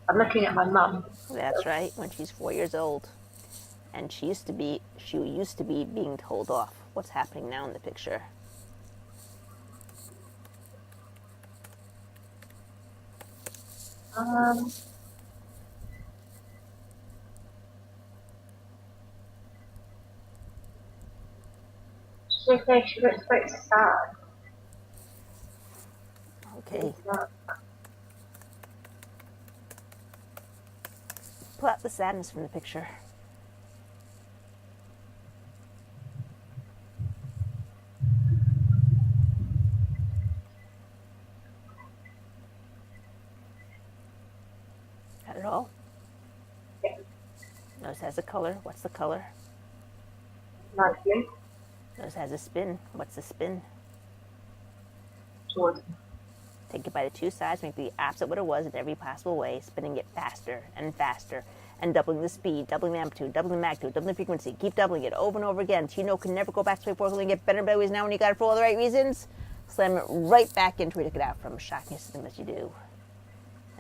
I'm looking at my mum. That's right, when she's 4 years old. And she used to be being told off. What's happening now in the picture? She said she looks quite sad. Okay. Pull out the sadness from the picture. Got it all? Yeah. Notice it has a color. What's the color? Nicely. Notice it has a spin. What's the spin? Towards me. Take it by the two sides, make the opposite what it was in every possible way, spinning it faster and faster, and doubling the speed, doubling the amplitude, doubling the magnitude, doubling the frequency. Keep doubling it over and over again. So you know can never go back to before, and get better and better ways now when you got it for all the right reasons. Slam it right back into where you took it out from. Shocking your system as you do.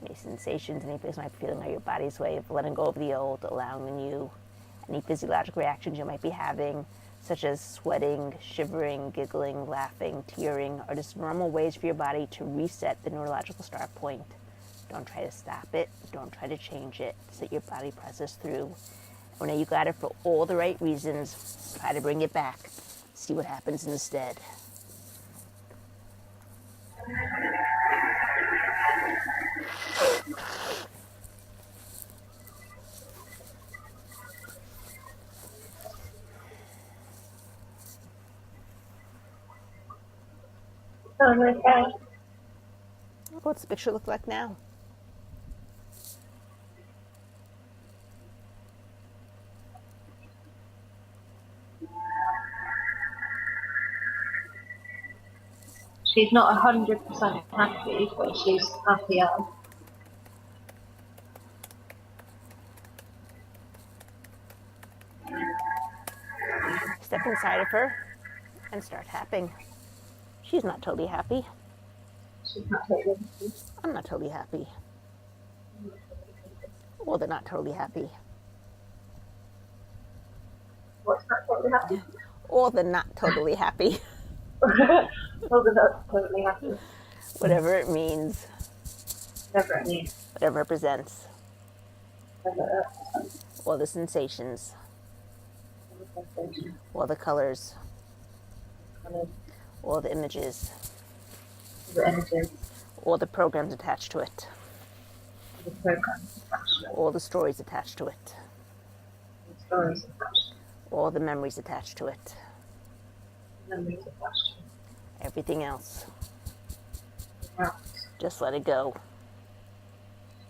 Any sensations, any things might be feeling are your body's way of letting go of the old, allowing the new. Any physiological reactions you might be having, such as sweating, shivering, giggling, laughing, tearing, are just normal ways for your body to reset the neurological start point. Don't try to stop it. Don't try to change it. Just let your body process through. When you got it for all the right reasons, try to bring it back. See what happens instead. Okay. What's the picture look like now? She's not 100% happy, but she's happier. Step inside of her and start tapping. She's not totally happy. She's not totally happy. I'm not totally happy. Well, they're not totally happy. What's not totally happy? Or they're not totally happy. Well, they're not totally happy. Whatever it means. Whatever it means. Whatever it represents. Whatever All the sensations. all the colors, Colours, all the images, the images, all the programs attached to it, the programs attached to it, all the stories attached to it, the stories attached to it, all the memories attached to it, the memories attached to it. everything else. Now, Just let it go.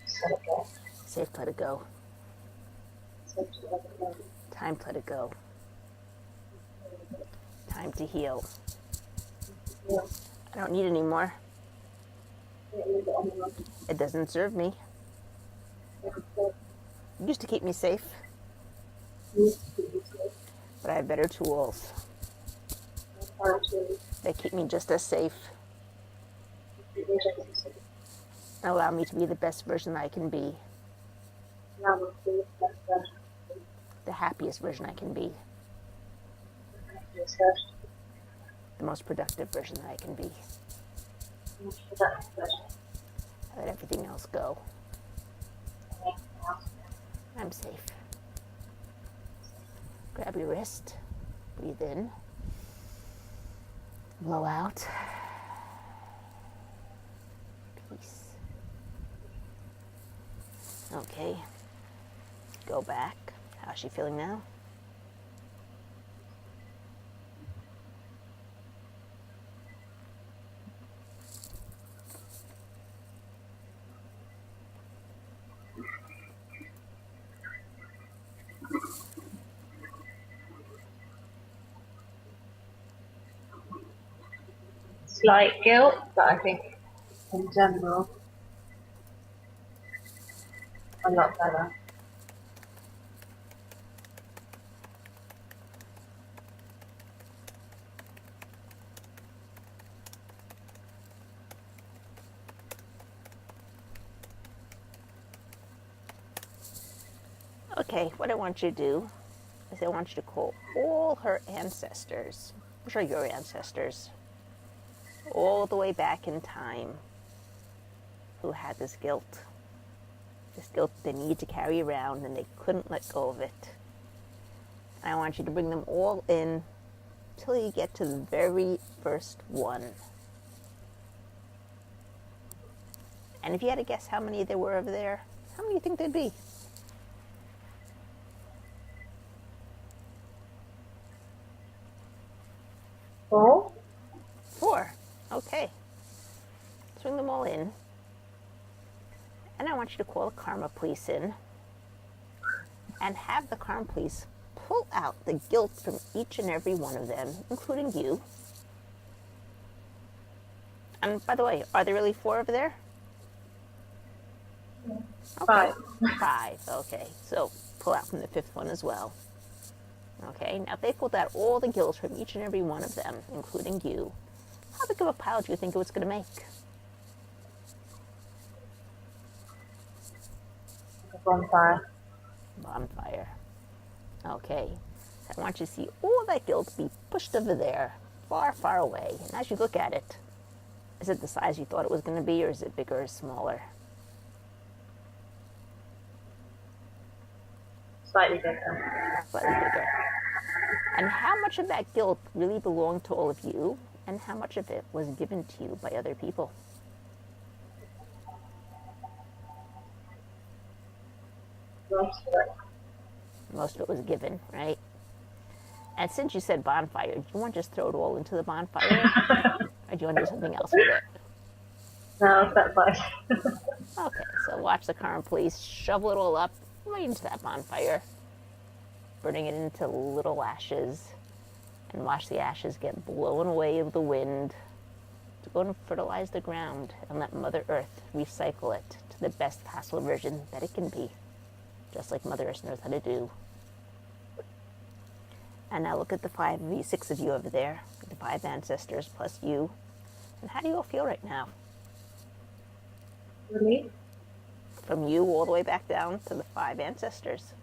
just let it go. Safe to let it go. Safe to let it go. Time to let it go. Time to heal. Yeah. I don't need any more. Don't leave it anymore. It doesn't serve me. Let it go. It used to keep me safe, Needs to be safe. but I have better tools. No time to They keep me just as safe be rejected. So and allow me to be the best version I can be, now we'll see if that's the happiest version I can be, the first. the most productive version that I can be. Most productive version. I let everything else go. And everything else. I'm safe. Grab your wrist, breathe in, blow out. Peace. Okay, go back. How's she feeling now? Slight guilt, but I think in general, a lot better. Okay, what I want you to do is I want you to call all her ancestors, which are your ancestors, all the way back in time, who had this guilt they needed to carry around and they couldn't let go of it. And I want you to bring them all in till you get to the very first one. And if you had to guess how many there were over there, how many do you think there'd be? 4? 4. Okay. Let's bring them all in. And I want you to call the karma police in and have the karma police pull out the guilt from each and every one of them, including you. And by the way, are there really 4 over there? Okay. 5. Okay. So pull out from the 5th one as well. Okay. Now, if they pulled out all the guilt from each and every one of them, including you, how big of a pile do you think it was going to make? Bonfire. Bonfire. Okay. So I want you to see all that guilt be pushed over there, far, far away. And as you look at it, is it the size you thought it was going to be, or is it bigger or smaller? Slightly bigger. Slightly bigger. And how much of that guilt really belonged to all of you, and how much of it was given to you by other people? Most of it. Most of it was given, right? And since you said bonfire, do you want to just throw it all into the bonfire? Or do you want to do something else with it? No, that's fine. Okay, so watch the karma police shovel it all up right into that bonfire, burning it into little ashes, and watch the ashes get blown away with the wind to go and fertilize the ground and let Mother Earth recycle it to the best possible version that it can be, just like Mother Earth knows how to do. And now look at the 5 of you, 6 of you over there, the 5 ancestors plus you. And how do you all feel right now? Relief? From you all the way back down to the 5 ancestors.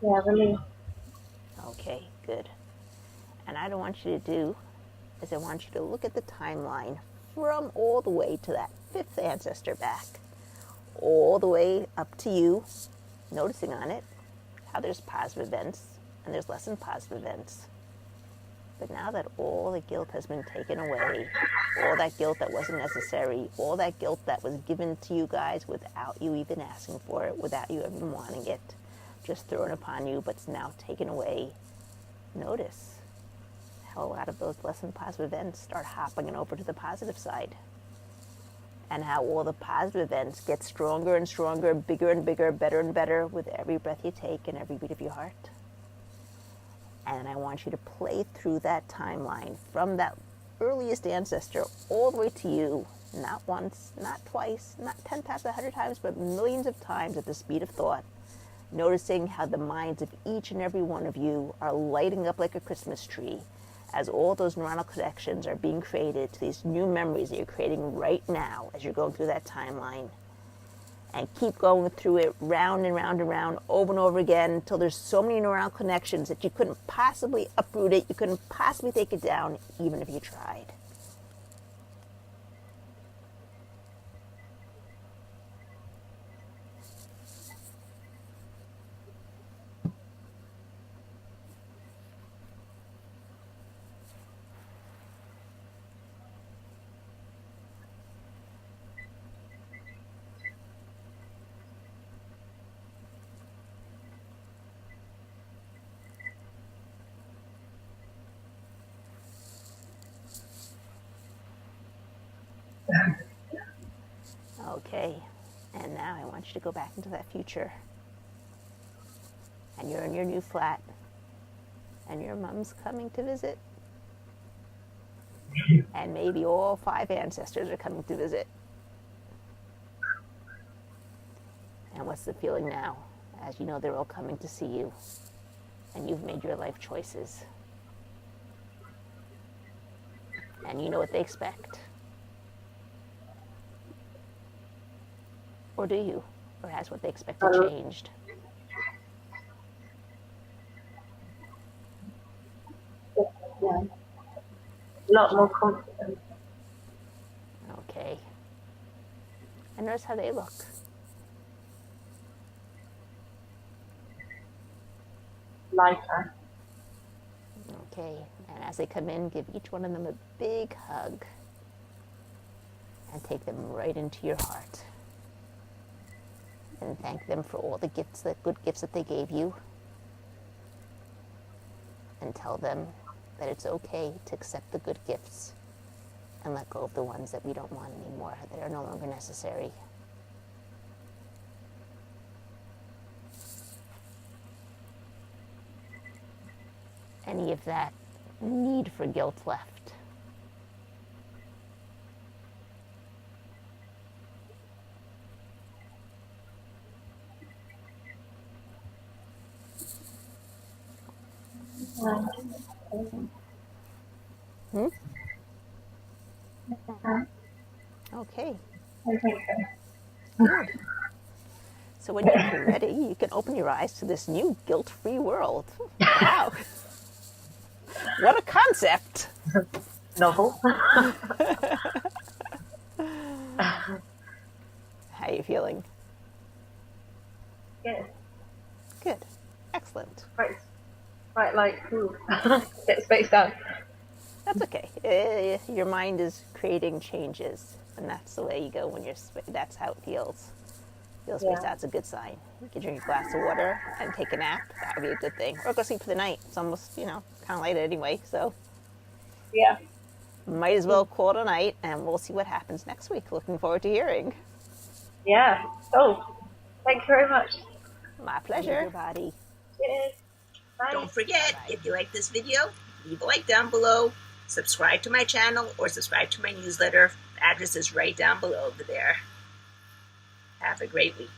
Yeah, relief. Okay, good. And I don't want you to do is I want you to look at the timeline from all the way to that 5th ancestor back, all the way up to you, noticing on it how there's positive events and there's less than positive events. But now that all the guilt has been taken away, all that guilt that wasn't necessary, all that guilt that was given to you guys without you even asking for it, without you even wanting it, just thrown upon you, but it's now taken away, notice how a lot of those less than positive events start hopping over to the positive side. And how all the positive events get stronger and stronger, bigger and bigger, better and better with every breath you take and every beat of your heart. And I want you to play through that timeline from that earliest ancestor all the way to you, not once, not twice, not 10 times, 100 times, but millions of times at the speed of thought, noticing how the minds of each and every one of you are lighting up like a Christmas tree as all those neuronal connections are being created to these new memories that you're creating right now as you're going through that timeline. And keep going through it round and round and round over and over again until there's so many neuronal connections that you couldn't possibly uproot it, you couldn't possibly take it down, even if you tried. Okay, and now I want you to go back into that future. And you're in your new flat, and your mom's coming to visit. And maybe all 5 ancestors are coming to visit. And what's the feeling now, as you know they're all coming to see you, and you've made your life choices? And you know what they expect. Or do you? Or has what they expected changed? Yeah. A lot more confident. Okay. And notice how they look. Lighter. Okay. And as they come in, give each one of them a big hug. And take them right into your heart. And thank them for all the gifts, the good gifts that they gave you. And tell them that it's okay to accept the good gifts and let go of the ones that we don't want anymore, that are no longer necessary. Any of that need for guilt left? Okay. I think so. Good. So when you're ready, you can open your eyes to this new guilt-free world. Wow. What a concept. Novel. How are you feeling? Good. Good. Excellent. Quite like, ooh, get spaced out. That's okay. Your mind is creating changes, and that's the way you go when that's how it feels. Feels spaced out, it's a good sign. You can drink a glass of water and take a nap. That would be a good thing. Or go sleep for the night. It's almost, kind of late anyway, so. Yeah. Might as well call it a night, and we'll see what happens next week. Looking forward to hearing. Yeah. Oh, thank you very much. My pleasure. Everybody. Cheers. Bye. Don't forget, if you like this video, leave a like down below, subscribe to my channel, or subscribe to my newsletter. The address is right down below over there. Have a great week.